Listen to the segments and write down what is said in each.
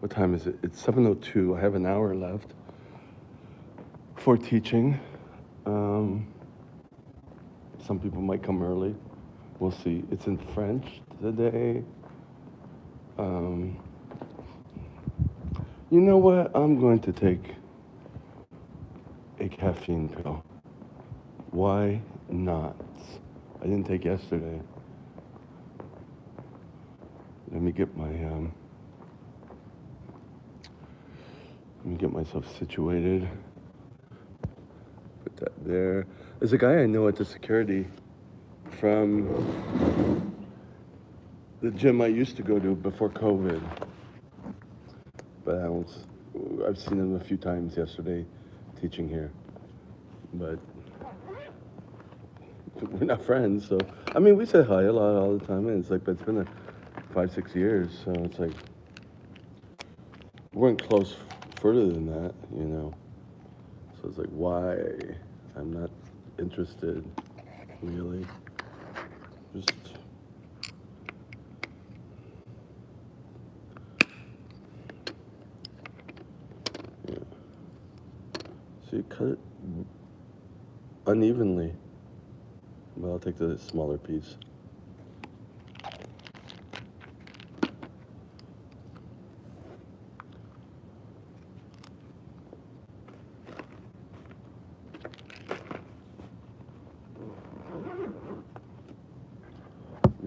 What time is it? It's 7:02. I have an hour left for teaching. Um, some people might come early. We'll see. It's in French today. Um, you know what? I'm going to take a caffeine pill. Why not? I didn't take yesterday. Let me get my let me get myself situated. Put that there. There's a guy I know at the security from the gym I used to go to before COVID. But I've seen him a few times yesterday teaching here. But we're not friends, so I mean we say hi a lot all the time, and it's like, but it's been 5, 6 years, so it's like we weren't close further than that, you know. So it's like, why? I'm not interested, really. Just yeah. So you cut it unevenly. But I'll take the smaller piece.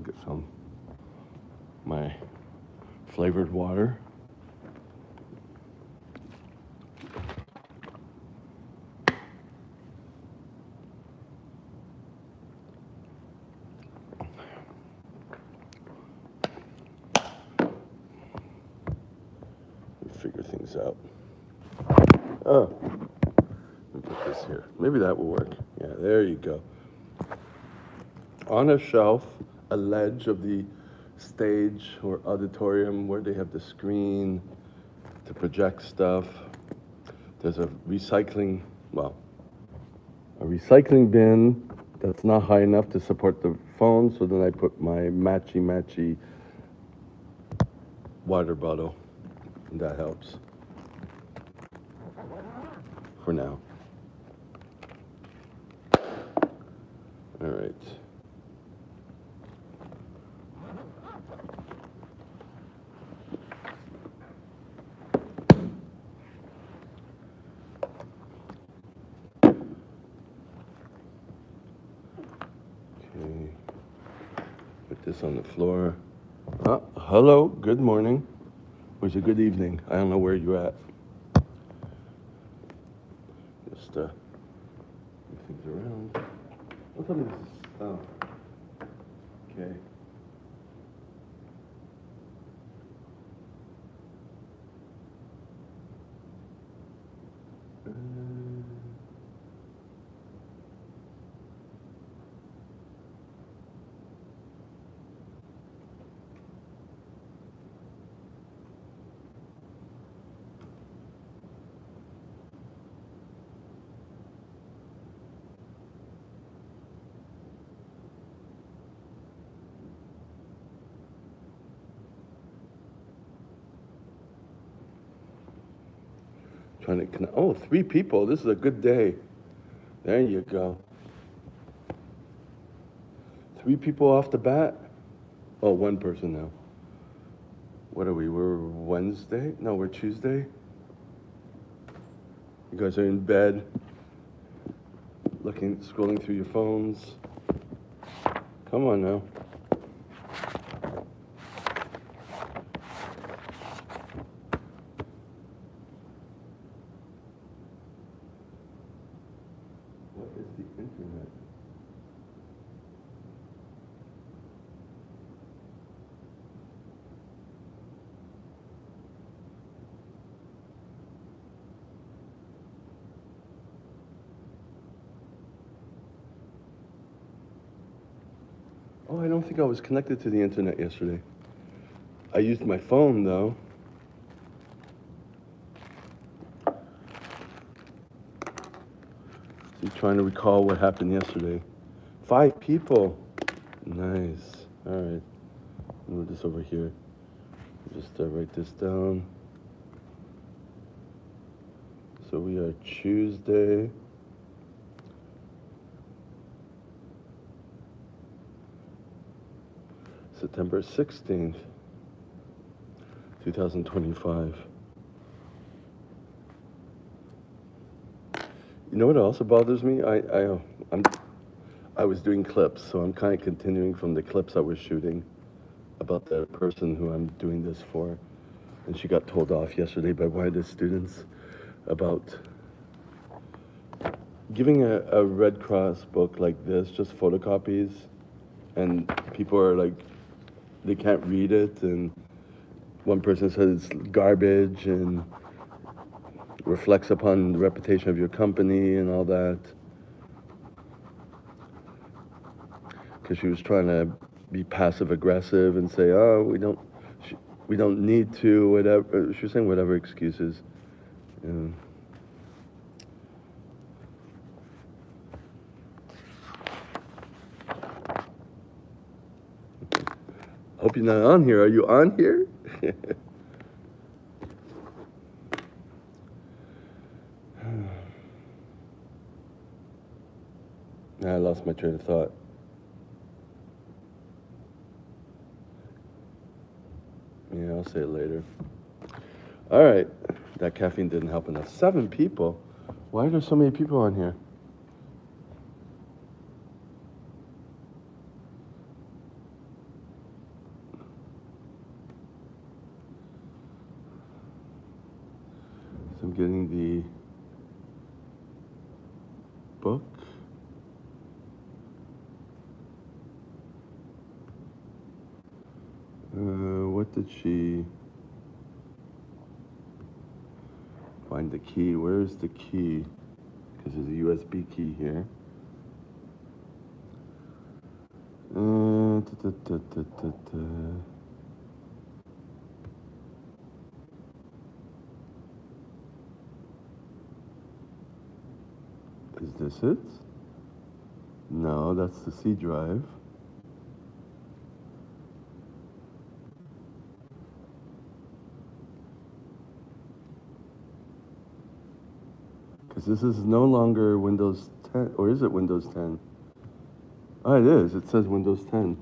Get some my flavored water. Figure things out. Oh, let me put this here. Maybe that will work. Yeah, there you go. On a shelf, a ledge of the stage or auditorium where they have the screen to project stuff. There's a recycling bin that's not high enough to support the phone, so then I put my matchy water bottle, and that helps for now. All right. Okay. Put this on the floor. Hello, good morning. Or is it good evening? I don't know where you're at. Just move things around. What's up with this? Oh, okay. Trying to connect. Oh, 3 people. This is a good day. There you go. 3 people off the bat. Oh, one person now. What are we? We're Wednesday? No, we're Tuesday. You guys are in bed, scrolling through your phones. Come on now. What is the internet? Oh, I don't think I was connected to the internet yesterday. I used my phone though. So trying to recall what happened yesterday. 5 people. Nice. All right. Move this over here. Just write this down. So we are Tuesday, September 16th, 2025. You know what also bothers me? I was doing clips, so I'm kind of continuing from the clips I was shooting about the person who I'm doing this for. And she got told off yesterday by one of the students about giving a Red Cross book like this, just photocopies, and people are like, they can't read it, and one person says it's garbage and reflects upon the reputation of your company and all that. Because she was trying to be passive aggressive and say, "Oh, we don't need to," whatever. She was saying whatever excuses. And hope you're not on here. Are you on here? I lost my train of thought. Yeah, I'll say it later. All right, that caffeine didn't help enough. 7 people? Why are there so many people on here? So I'm getting the book. What did she find the key? Where's the key? Because there's a USB key here. Da, da, da, da, da. Is this it? No, that's the C drive. Because this is no longer Windows 10, or is it Windows 10? Oh, it is. It says Windows 10.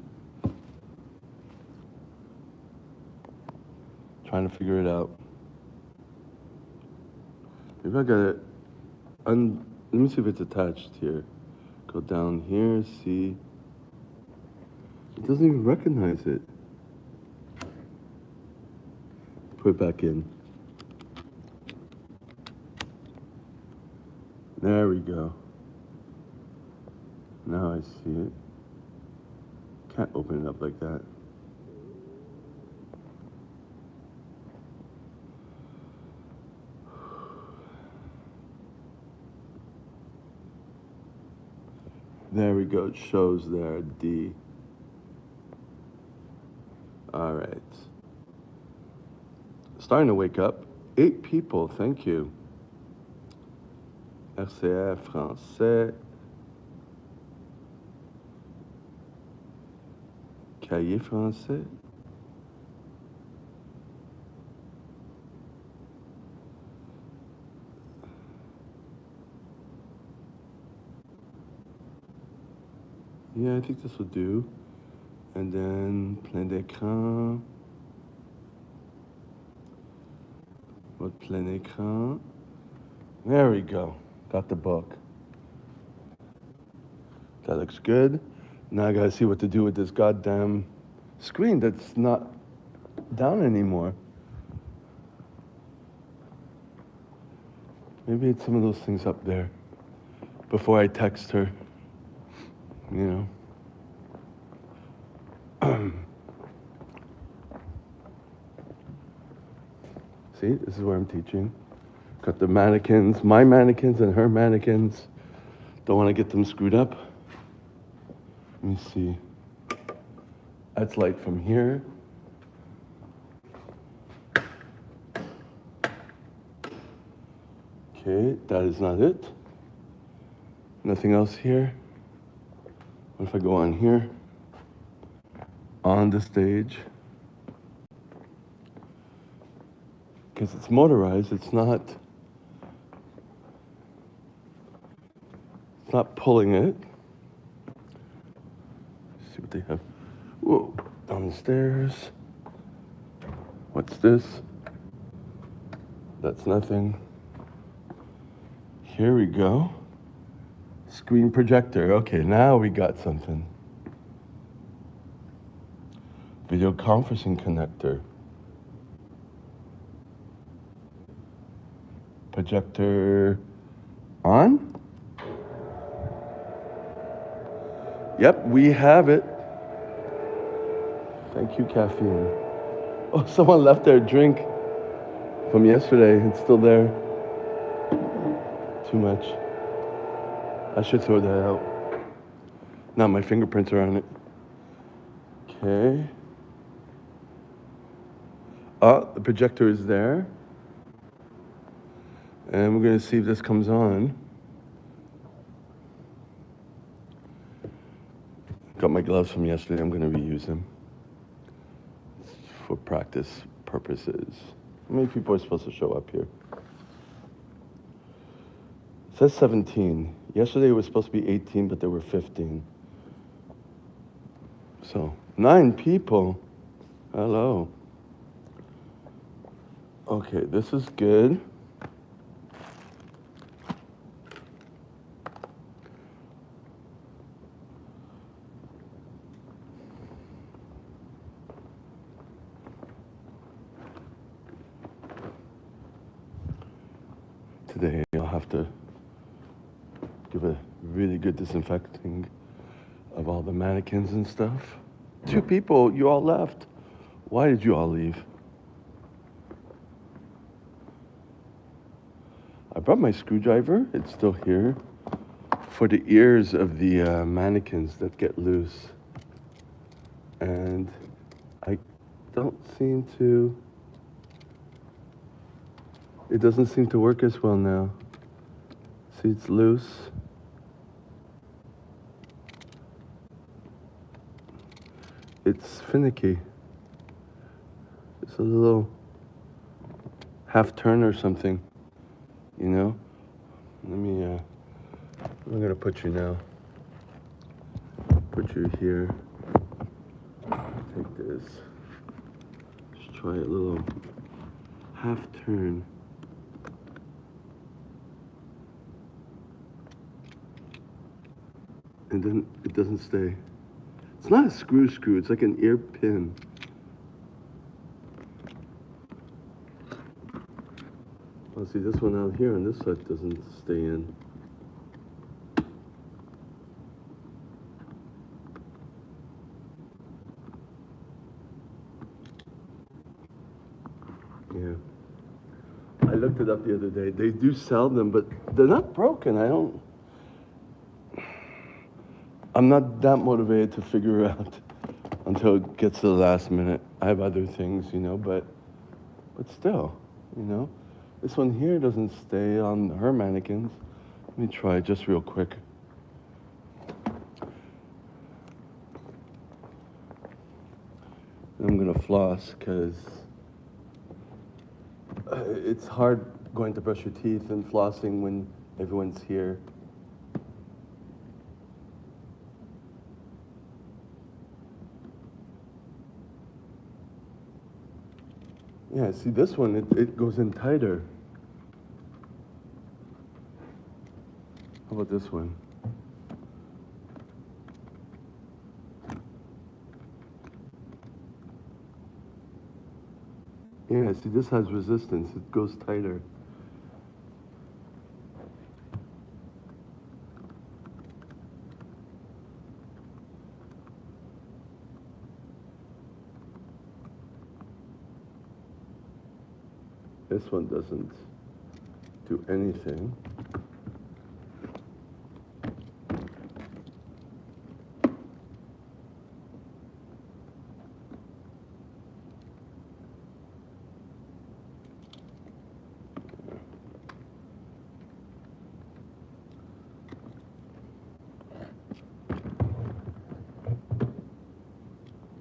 Trying to figure it out. Maybe I got it. Let me see if it's attached here. Go down here, see. It doesn't even recognize it. Put it back in. There we go. Now I see it. Can't open it up like that. There we go. It shows there, D. All right. Starting to wake up. 8 people, thank you. RCR français. Cahier français. Yeah, I think this will do. And then plein d'écran. What plein écran? There we go. Got the book. That looks good. Now I gotta see what to do with this goddamn screen that's not down anymore. Maybe it's some of those things up there before I text her, you know. See, this is where I'm teaching. Got the mannequins, my mannequins and her mannequins. Don't want to get them screwed up. Let me see. That's light from here. Okay, that is not it. Nothing else here. What if I go on here? On the stage. Because it's motorized, it's not not pulling it. Let's see what they have. Whoa, downstairs. What's this? That's nothing. Here we go. Screen projector. Okay, now we got something. Video conferencing connector. Projector on? Yep, we have it. Thank you, caffeine. Oh, someone left their drink from yesterday. It's still there. Too much. I should throw that out. Now my fingerprints are on it. Okay. Oh, the projector is there. And we're going to see if this comes on. Got my gloves from yesterday. I'm going to reuse them for practice purposes. How many people are supposed to show up here? It says 17. Yesterday it was supposed to be 18, but there were 15. So, 9 people. Hello. Okay, this is good. Today I'll have to give a really good disinfecting of all the mannequins and stuff. 2 people, you all left. Why did you all leave? I brought my screwdriver, it's still here, for the ears of the mannequins that get loose. And I don't seem to, it doesn't seem to work as well now. See, it's loose. It's finicky. It's a little half turn or something, you know? Let me, I'm gonna put you now. Put you here. Take this. Just try a little half turn. And then it doesn't stay. It's not a screw, it's like an ear pin. Well, see this one out here on this side doesn't stay in. Yeah. I looked it up the other day. They do sell them, but they're not broken. I'm not that motivated to figure out until it gets to the last minute. I have other things, you know, but still, you know. This one here doesn't stay on her mannequins. Let me try it just real quick. I'm gonna floss because it's hard going to brush your teeth and flossing when everyone's here. Yeah, see this one, it goes in tighter. How about this one? Yeah, see this has resistance, it goes tighter. This one doesn't do anything.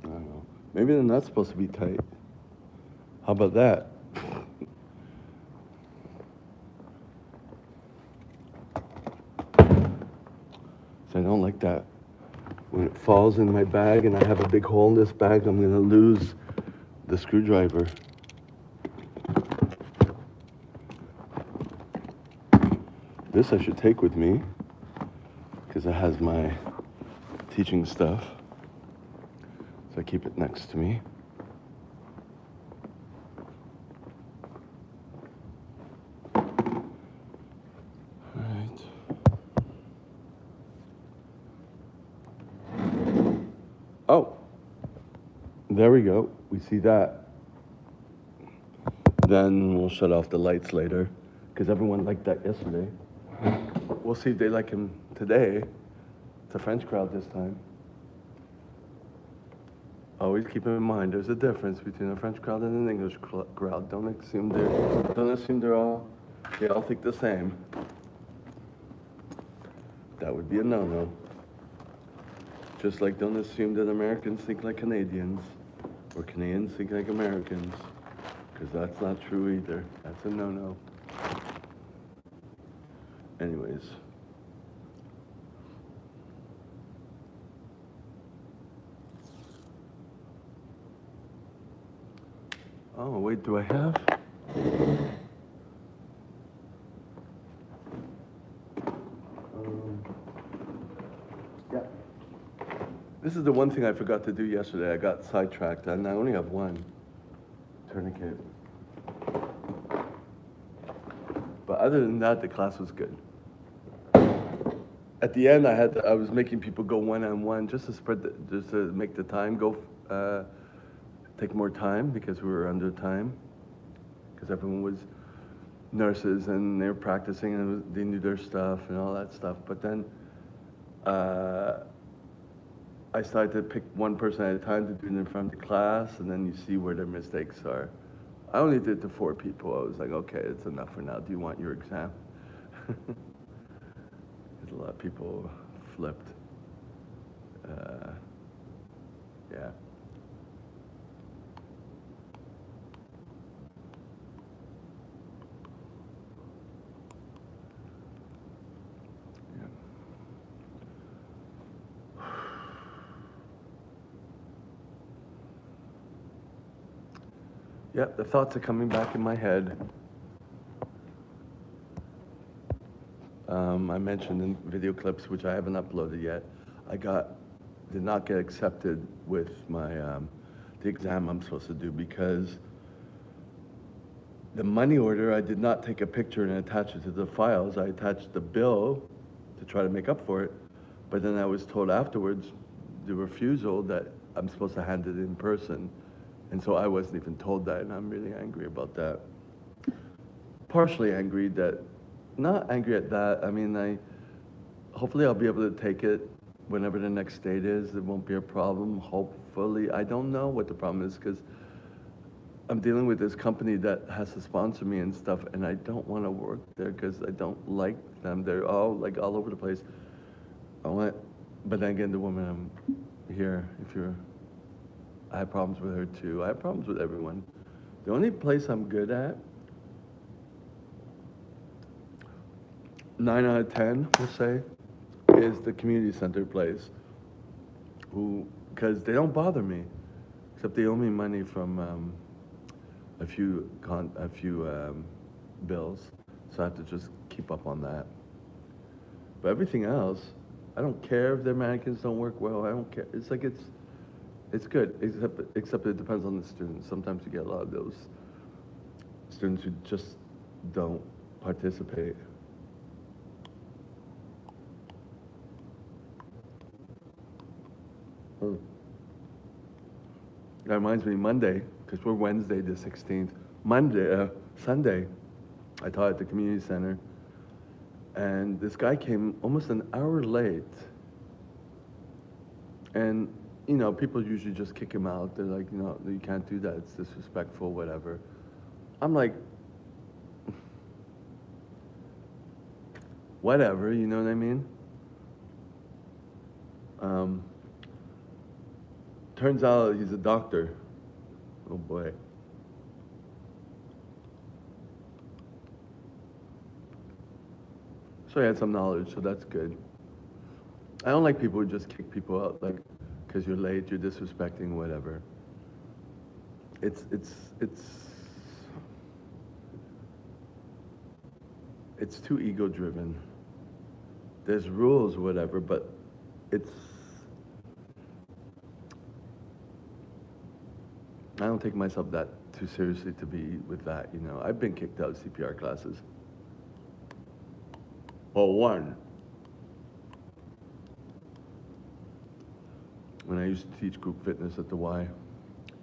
I don't know. Maybe they're not supposed to be tight. How about that? So I don't like that. When it falls in my bag and I have a big hole in this bag, I'm gonna lose the screwdriver. This I should take with me because it has my teaching stuff. So I keep it next to me. Oh, there we go. We see that. Then we'll shut off the lights later because everyone liked that yesterday. We'll see if they like him today. It's a French crowd this time. Always keep in mind there's a difference between a French crowd and an English crowd. Don't assume they all think the same. That would be a no-no. Just like don't assume that Americans think like Canadians or Canadians think like Americans, because that's not true either. That's a no-no. Anyways. Oh, wait, do I have? Yeah. This is the one thing I forgot to do yesterday. I got sidetracked, and I only have one tourniquet. But other than that, the class was good. At the end, I was making people go one-on-one just to make the time go, take more time because we were under time. Because everyone was nurses and they were practicing and they knew their stuff and all that stuff. But then I started to pick one person at a time to do it in front of the class, and then you see where their mistakes are. I only did it to 4 people. I was like, okay, it's enough for now. Do you want your exam? A lot of people flipped. Yeah. Yeah, the thoughts are coming back in my head. I mentioned in video clips, which I haven't uploaded yet, did not get accepted with my, the exam I'm supposed to do because the money order, I did not take a picture and attach it to the files. I attached the bill to try to make up for it, but then I was told afterwards, the refusal, that I'm supposed to hand it in person. And so I wasn't even told that, and I'm really angry about that. Partially angry not angry at that. I mean, hopefully I'll be able to take it whenever the next date is. It won't be a problem, hopefully. I don't know what the problem is because I'm dealing with this company that has to sponsor me and stuff, and I don't want to work there because I don't like them. They're all over the place. But then again, the woman I'm here, I have problems with her too. I have problems with everyone. The only place I'm good at, 9 out of 10, we'll say, is the community center place. Because they don't bother me, except they owe me money from a few bills, so I have to just keep up on that. But everything else, I don't care if their mannequins don't work well. I don't care. It's good, except it depends on the students. Sometimes you get a lot of those students who just don't participate. That reminds me, Monday, because we're Wednesday the 16th. Sunday, I taught at the community center, and this guy came almost an hour late. And, people usually just kick him out. They're like, you can't do that. It's disrespectful, whatever. I'm like, whatever, you know what I mean? Turns out he's a doctor. Oh boy. So he had some knowledge, so that's good. I don't like people who just kick people out, like, because you're late, you're disrespecting, whatever. It's it's it's it's too ego driven. There's rules, whatever, but it's I don't take myself that too seriously to be with that. I've been kicked out of CPR classes. Well, one when I used to teach group fitness at the Y,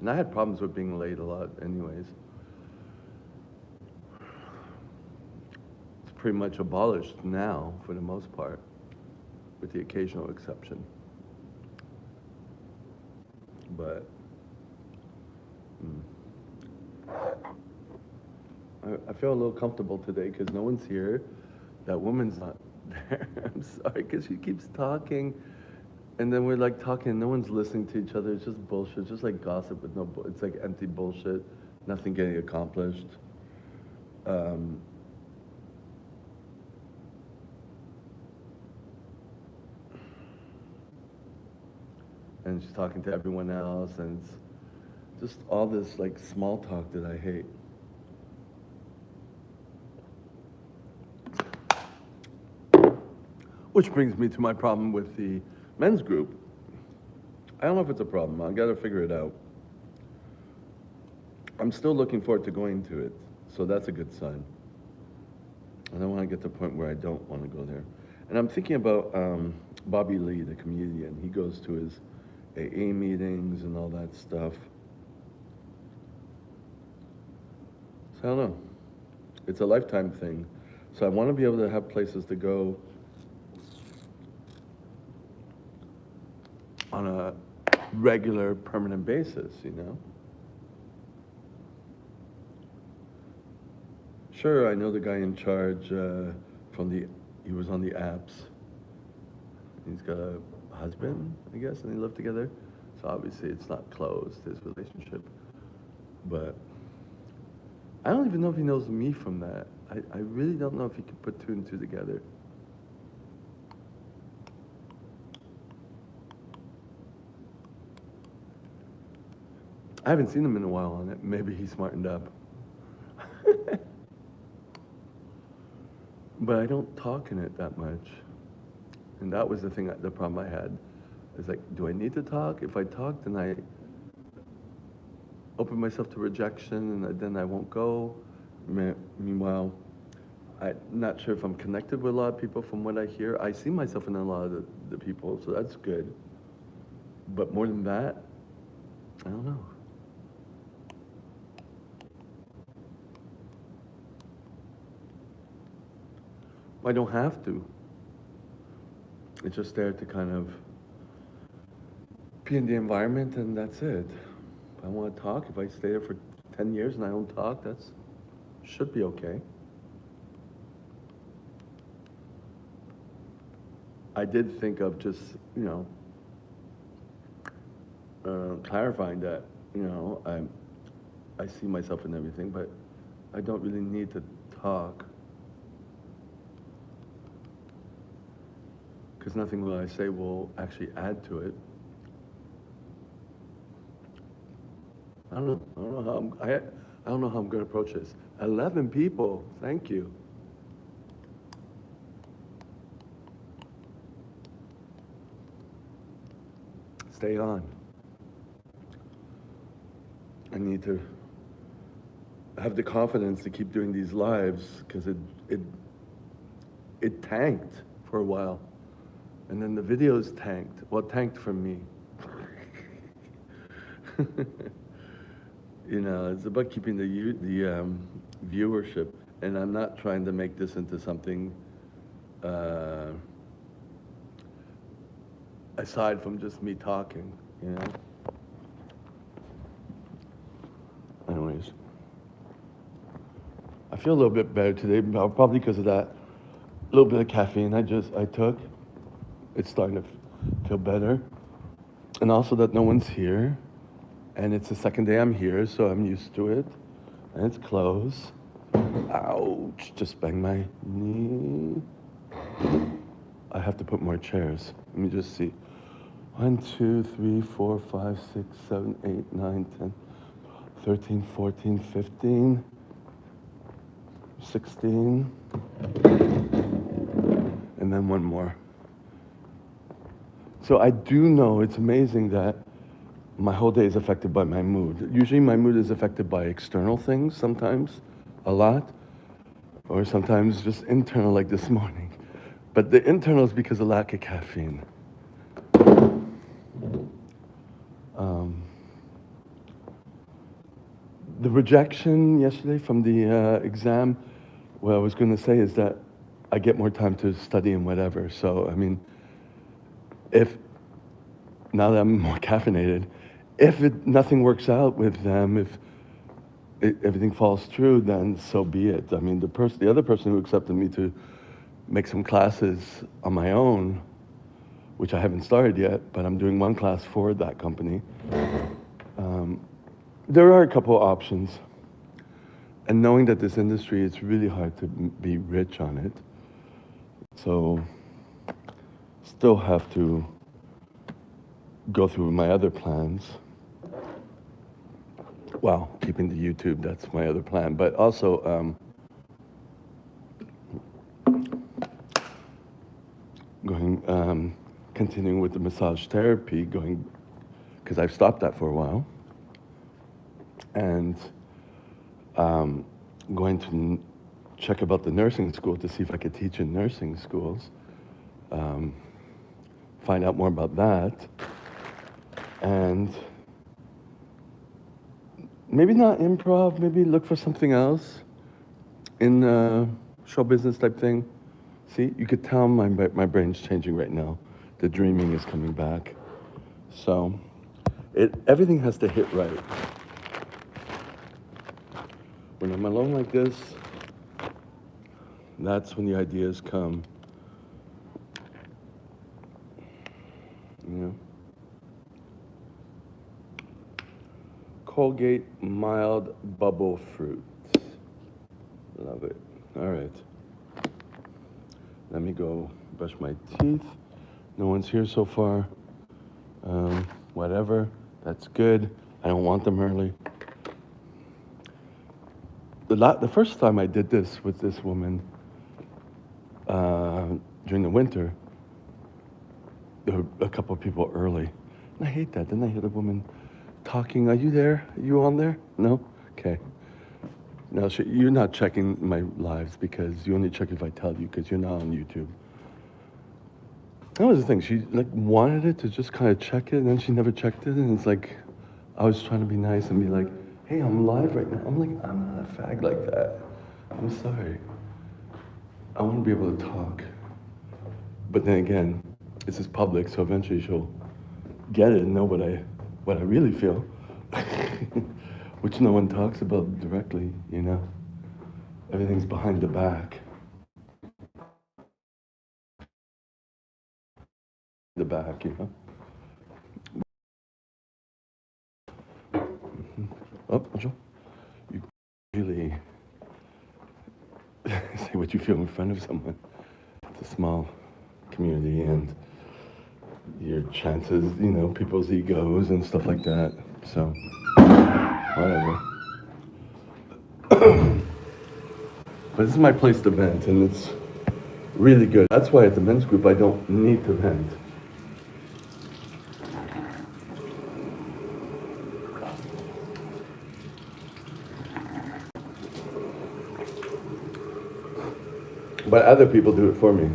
and I had problems with being late a lot, anyways. It's pretty much abolished now, for the most part, with the occasional exception. But I feel a little comfortable today because no one's here. That woman's not there. I'm sorry, because she keeps talking, and then we're like talking. No one's listening to each other. It's just bullshit. It's just like gossip with no. It's like empty bullshit. Nothing getting accomplished. And she's talking to everyone else, and it's just all this like small talk that I hate. Which brings me to my problem with the men's group. I don't know if it's a problem. I gotta figure it out. I'm still looking forward to going to it, so that's a good sign. I don't want to get to the point where I don't want to go there. And I'm thinking about Bobby Lee, the comedian. He goes to his AA meetings and all that stuff. So I don't know. It's a lifetime thing. So I want to be able to have places to go on a regular, permanent basis. Sure, I know the guy in charge he was on the apps. He's got a husband, I guess, and they live together. So obviously it's not closed, his relationship. But I don't even know if he knows me from that. I really don't know if he could put two and two together. I haven't seen him in a while on it. Maybe he smartened up. But I don't talk in it that much. And that was the problem I had. It's like, do I need to talk? If I talk, then I open myself to rejection, and then I won't go. Meanwhile, I'm not sure if I'm connected with a lot of people from what I hear. I see myself in a lot of the people, so that's good. But more than that, I don't know. I don't have to. It's just there to kind of be in the environment, and that's it. If I want to talk, if I stay there for 10 years and I don't talk, that's should be okay. I did think of just, clarifying that, I see myself in everything, but I don't really need to talk. Because nothing what I say will actually add to it. I don't know. I don't know how I'm going to approach this. 11 people. Thank you. Stay on. I need to have the confidence to keep doing these lives because it tanked for a while. And then the videos tanked. Well, tanked for me. It's about keeping the viewership, and I'm not trying to make this into something aside from just me talking. Anyways, I feel a little bit better today, probably because of that little bit of caffeine I took. It's starting to feel better. And also that no one's here. And it's the second day I'm here, so I'm used to it. And it's close. Ouch, just banged my knee. I have to put more chairs. Let me just see. 1, 2, 3, 4, 5, 6, 7, 8, 9, 10, 13, 14, 15, 16, and then one more. So I do know it's amazing that my whole day is affected by my mood. Usually my mood is affected by external things sometimes, a lot, or sometimes just internal like this morning. But the internal is because of lack of caffeine. The rejection yesterday from the exam, what I was going to say is that I get more time to study and whatever. So, I mean, if now that I'm more caffeinated, if nothing works out with them, if everything falls through, then so be it. I mean, the other person who accepted me to make some classes on my own, which I haven't started yet, but I'm doing one class for that company. There are a couple of options. And knowing that this industry, it's really hard to be rich on it. So still have to go through my other plans. Well, keeping the YouTube, that's my other plan. But also continuing with the massage therapy, because I've stopped that for a while. And going to check about the nursing school to see if I could teach in nursing schools. Find out more about that. And maybe not improv, maybe look for something else in show business type thing. See, you could tell my brain's changing right now. The dreaming is coming back. So everything has to hit right. When I'm alone like this, that's when the ideas come. You know? Colgate mild bubble fruit. Love it. All right. Let me go brush my teeth. No one's here so far. Whatever. That's good. I don't want them early. The first time I did this with this woman during the winter, there were a couple of people early. And I hate that. Then I hear the woman talking. Are you there? Are you on there? No? Okay. No, you're not checking my lives because you only check if I tell you because you're not on YouTube. That was the thing. She wanted it to just kind of check it, and then she never checked it. And it's like, I was trying to be nice and be like, hey, I'm live right now. I'm like, I'm not a fag like that. I'm sorry. I want to be able to talk. But then again, this is public, so eventually she'll get it and know what I really feel, which no one talks about directly, you know? Everything's behind the back. The back, you know? Oh, Joe, you really say what you feel in front of someone. It's a small community, and your chances, you know, people's egos and stuff like that. So, whatever. But this is my place to vent, and it's really good. That's why at the men's group I don't need to vent. But other people do it for me.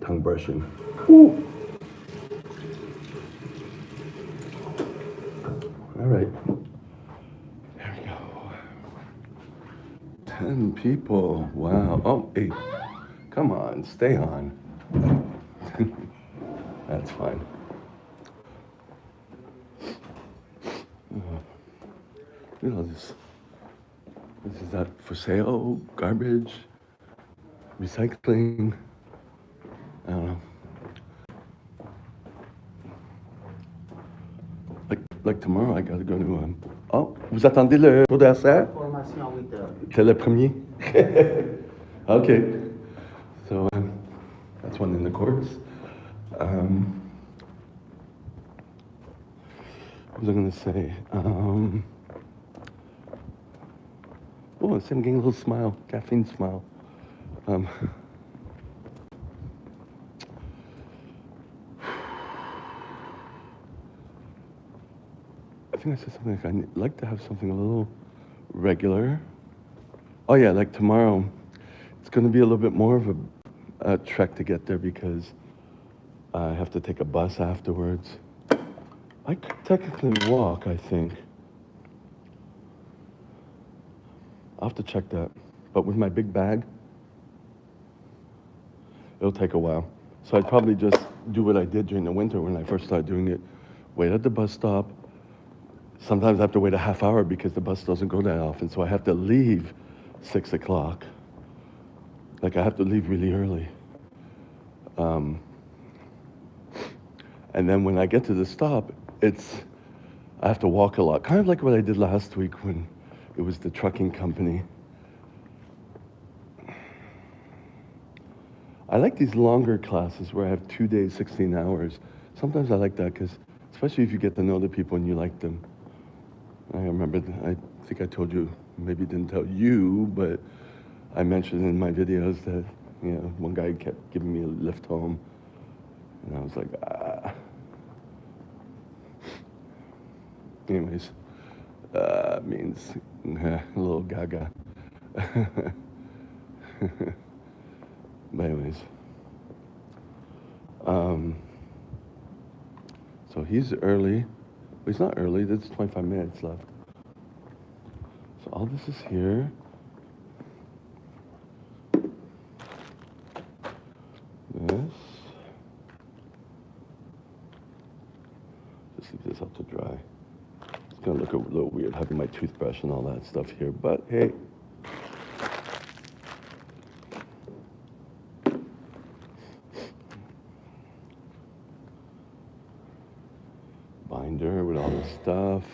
Tongue brushing. Ooh. All right. There we go. 10 people. Wow. Oh, 8. Come on, stay on. That's fine. This is that for sale, garbage, recycling. I don't know. Like tomorrow, I gotta go to. Oh, vous attendez le cours d'essai? Formation à 8 heures. T'es le premier? Okay. So that's one in the course. What was I gonna say? Oh, I'm getting a little smile, caffeine smile. I think I said something like I'd like to have something a little regular. Oh yeah, like tomorrow, it's going to be a little bit more of a trek to get there because I have to take a bus afterwards. I could technically walk, I think. I'll have to check that. But with my big bag, it'll take a while. So I'd probably just do what I did during the winter when I first started doing it. Wait at the bus stop. Sometimes I have to wait a half hour because the bus doesn't go that often. So I have to leave 6 o'clock. Like I have to leave really early. And then when I get to the stop, I have to walk a lot. Kind of like what I did last week when it was the trucking company. I like these longer classes where I have 2 days, 16 hours. Sometimes I like that because, especially if you get to know the people and you like them. I remember, I think I told you, maybe didn't tell you, but I mentioned in my videos that, one guy kept giving me a lift home. And I was like, ah. Anyways, means a little gaga. But anyways, so he's early. Well, he's not early, there's 25 minutes left. So all this is here. This. Just leave this up to dry. It's gonna look a little weird having my toothbrush and all that stuff here, but hey. Binder with all this stuff.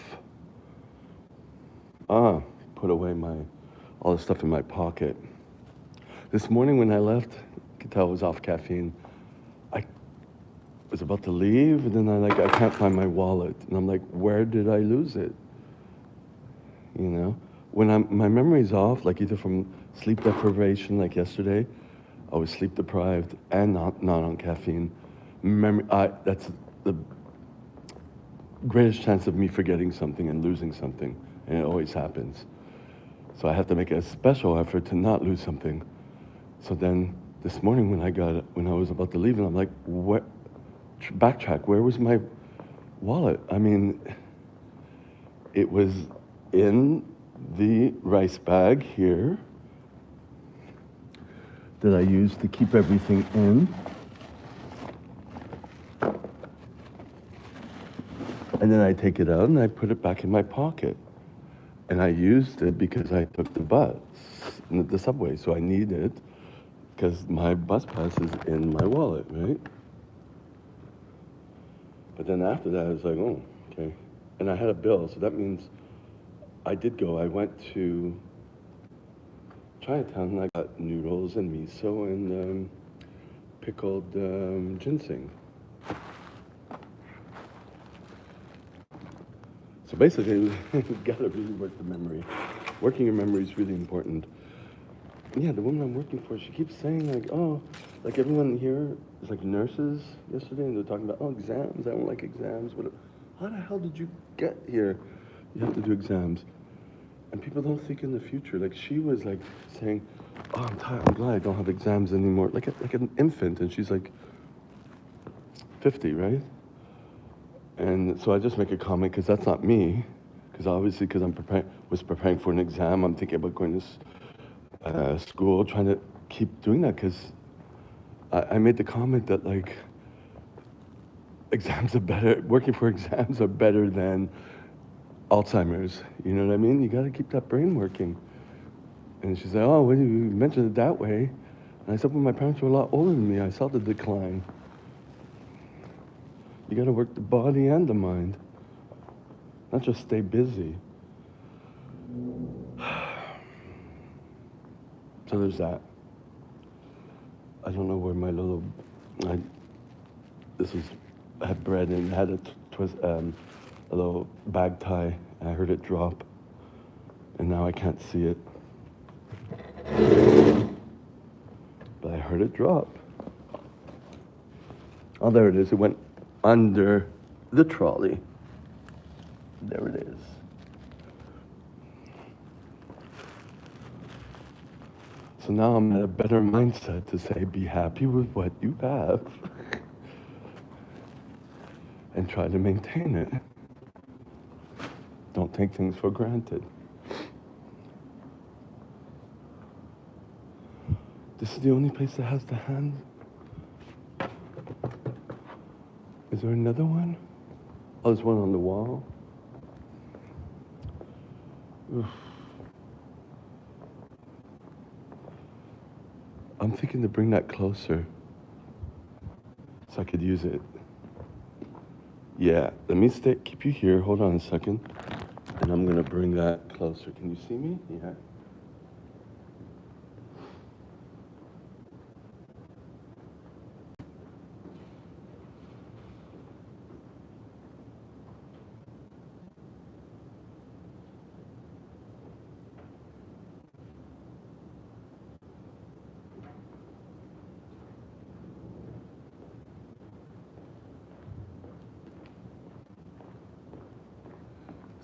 Put away all the stuff in my pocket. This morning when I left, you could tell I was off caffeine. I was about to leave, and then I can't find my wallet, and I'm like, where did I lose it? When my memory's off, like either from sleep deprivation, like yesterday, I was sleep deprived and not on caffeine. That's the greatest chance of me forgetting something and losing something, and it always happens. So I have to make a special effort to not lose something. So then this morning when I was about to leave, and I'm like, backtrack, where was my wallet? I mean, it was in the rice bag here that I used to keep everything in. And then I take it out and I put it back in my pocket. And I used it because I took the bus, the subway, so I need it because my bus pass is in my wallet, right? But then after that, I was like, oh, okay. And I had a bill, so that means I did go. I went to Chinatown and I got noodles and miso and pickled ginseng. So basically, you gotta really work the memory. Working your memory is really important. Yeah, the woman I'm working for, she keeps saying like everyone here is like nurses yesterday, and they're talking about, exams, I don't like exams. How the hell did you get here? You have to do exams. And people don't think in the future. Like she was like saying, I'm tired, I'm glad I don't have exams anymore. Like an infant, and she's like 50, right? And so I just make a comment because that's not me. Because obviously, because I was preparing for an exam, I'm thinking about going to school, trying to keep doing that because I made the comment that like exams are better, working for exams are better than Alzheimer's. You know what I mean? You got to keep that brain working. And she said, oh, well, you mentioned it that way. And I said, well, my parents were a lot older than me. I saw the decline. You got to work the body and the mind, not just stay busy. So there's that. I don't know where my little, I had bread and had a little bag tie. And I heard it drop, and now I can't see it. But I heard it drop. Oh, there it is. It went under the trolley. There it is. So now I'm in a better mindset to say, be happy with what you have and try to maintain it. Don't take things for granted. This is the only place that has the hand. Is there another one? Oh, there's one on the wall. Oof. I'm thinking to bring that closer so I could use it. Yeah, let me keep you here. Hold on a second. And I'm gonna bring that closer. Can you see me? Yeah.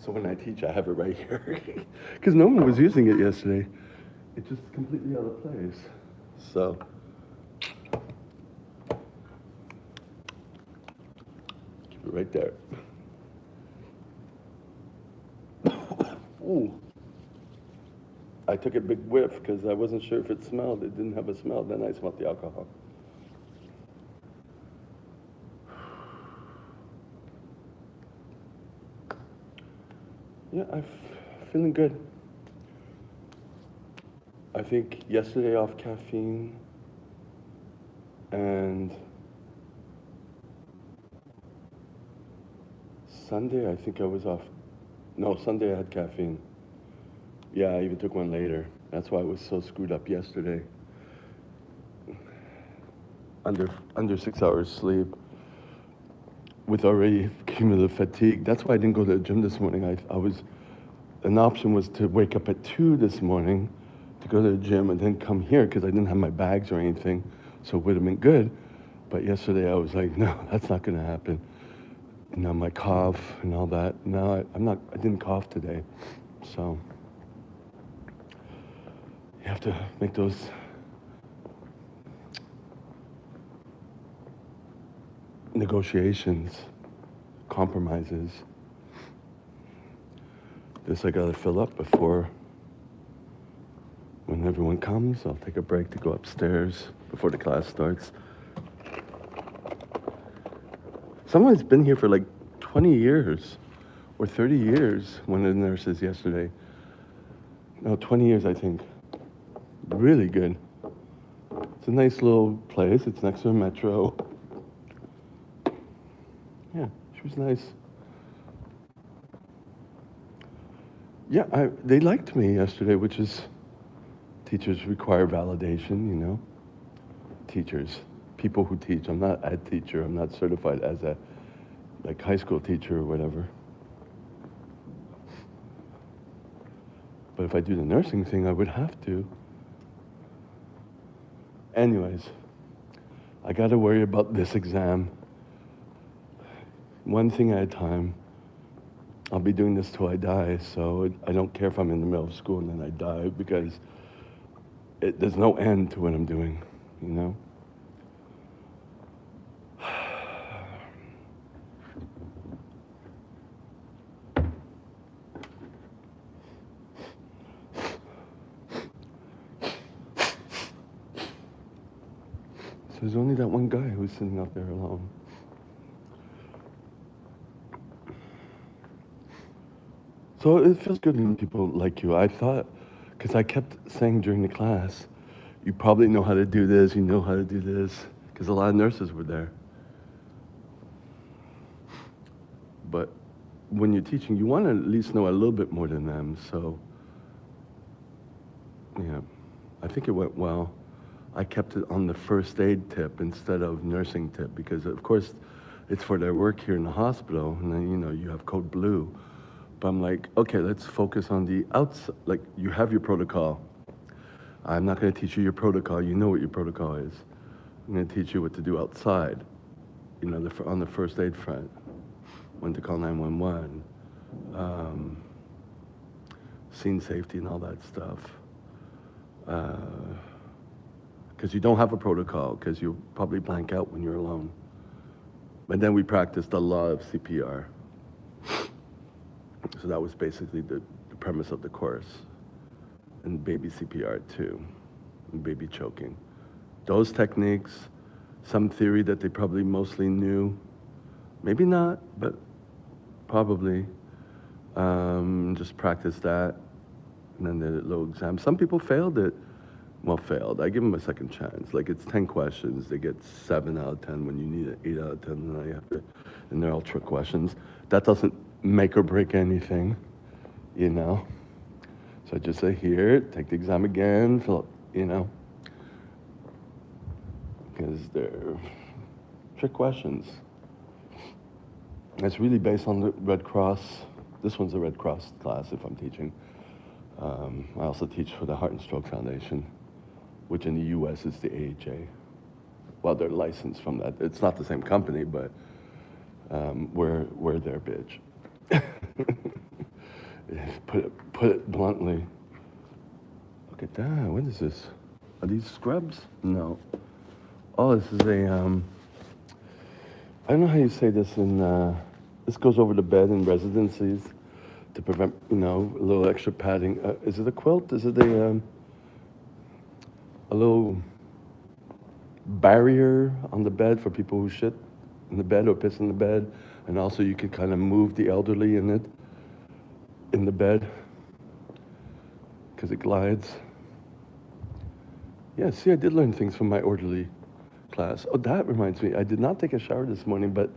So when I teach, I have it right here. Because no one was using it yesterday. It's just completely out of place. So. Keep it right there. Ooh. I took a big whiff because I wasn't sure if it smelled. It didn't have a smell. Then I smelled the alcohol. Yeah, I'm feeling good. I think yesterday off caffeine and Sunday I think I was off. No, Sunday I had caffeine. Yeah, I even took one later. That's why I was so screwed up yesterday. Under 6 hours sleep with already cumulative fatigue. That's why I didn't go to the gym this morning. An option was to wake up at 2 this morning to go to the gym and then come here because I didn't have my bags or anything, so it would have been good. But yesterday I was like, no, that's not gonna happen. And now my cough and all that. Now I didn't cough today. So you have to make those negotiations, compromises. This I gotta fill up before when everyone comes. I'll take a break to go upstairs before the class starts. Someone's been here for like 20 years or 30 years, one of the nurses yesterday. No, 20 years, I think. Really good. It's a nice little place. It's next to a metro. Yeah, she was nice. Yeah, they liked me yesterday, which is, teachers require validation, you know? Teachers, people who teach. I'm not a teacher. I'm not certified as a like high school teacher or whatever. But if I do the nursing thing, I would have to. Anyways, I got to worry about this exam. One thing at a time. I'll be doing this till I die, so I don't care if I'm in the middle of school and then I die because there's no end to what I'm doing, you know? there's only that one guy who's sitting out there alone. So it feels good when people like you. I thought, because I kept saying during the class, you probably know how to do this, you know how to do this, because a lot of nurses were there. But when you're teaching, you want to at least know a little bit more than them. So, yeah, I think it went well. I kept it on the first aid tip instead of nursing tip because, of course, it's for their work here in the hospital. And then, you have code blue. But I'm like, okay, let's focus on the outside. Like, you have your protocol. I'm not going to teach you your protocol. You know what your protocol is. I'm going to teach you what to do outside, on the first aid front, when to call 911, scene safety and all that stuff. Because you don't have a protocol, because you'll probably blank out when you're alone. And then we practiced a lot of CPR. So that was basically the premise of the course. And baby CPR too, and baby choking. Those techniques, some theory that they probably mostly knew, maybe not, but probably. Just practice that, and then the little exam. Some people failed it. Well, failed. I give them a second chance. Like, it's 10 questions. They get 7 out of 10 when you need an 8 out of 10, and now you have to, and they're all trick questions. That doesn't make or break anything, So I just say, here, take the exam again, fill up, because they're trick questions. It's really based on the Red Cross. This one's a Red Cross class if I'm teaching. I also teach for the Heart and Stroke Foundation, which in the US is the AHA. Well, they're licensed from that. It's not the same company, but we're their bitch. Put it bluntly. Look at that. What is this? Are these scrubs? No. Oh, this is a I don't know how you say this this goes over the bed in residencies to prevent, a little extra padding. Is it a quilt? Is it a little barrier on the bed for people who shit in the bed or piss in the bed? And also you can kind of move the elderly in the bed because it glides. Yeah, see, I did learn things from my orderly class. Oh, that reminds me, I did not take a shower this morning, but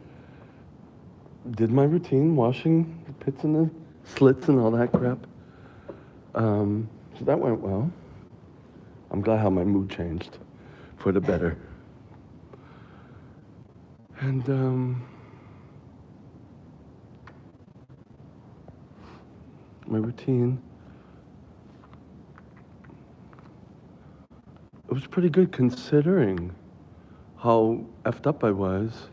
did my routine, washing the pits and the slits and all that crap. So that went well. I'm glad how my mood changed for the better. And my routine, it was pretty good considering how effed up I was.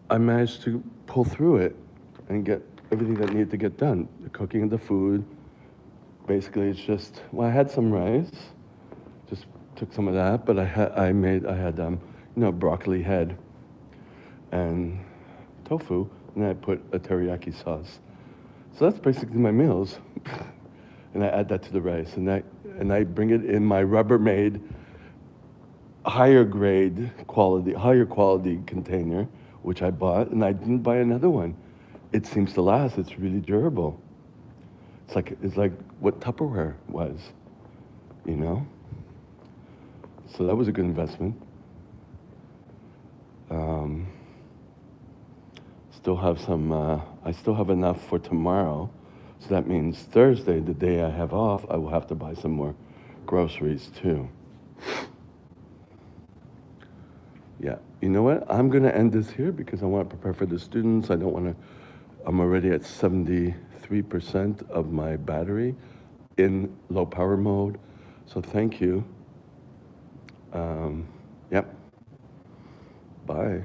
I managed to pull through it and get everything that needed to get done. The cooking of the food. Basically, it's just, I had some rice, just took some of that, but I had broccoli head and tofu, and I put a teriyaki sauce. So that's basically my meals. And I add that to the rice, and I bring it in my Rubbermaid higher quality container, which I bought, and I didn't buy another one. It seems to last. It's really durable. It's like what Tupperware was, So that was a good investment. I still have enough for tomorrow. So that means Thursday, the day I have off, I will have to buy some more groceries too. Yeah, you know what? I'm gonna end this here because I want to prepare for the students. I'm already at 73% of my battery in low power mode. So thank you. Yep. Bye.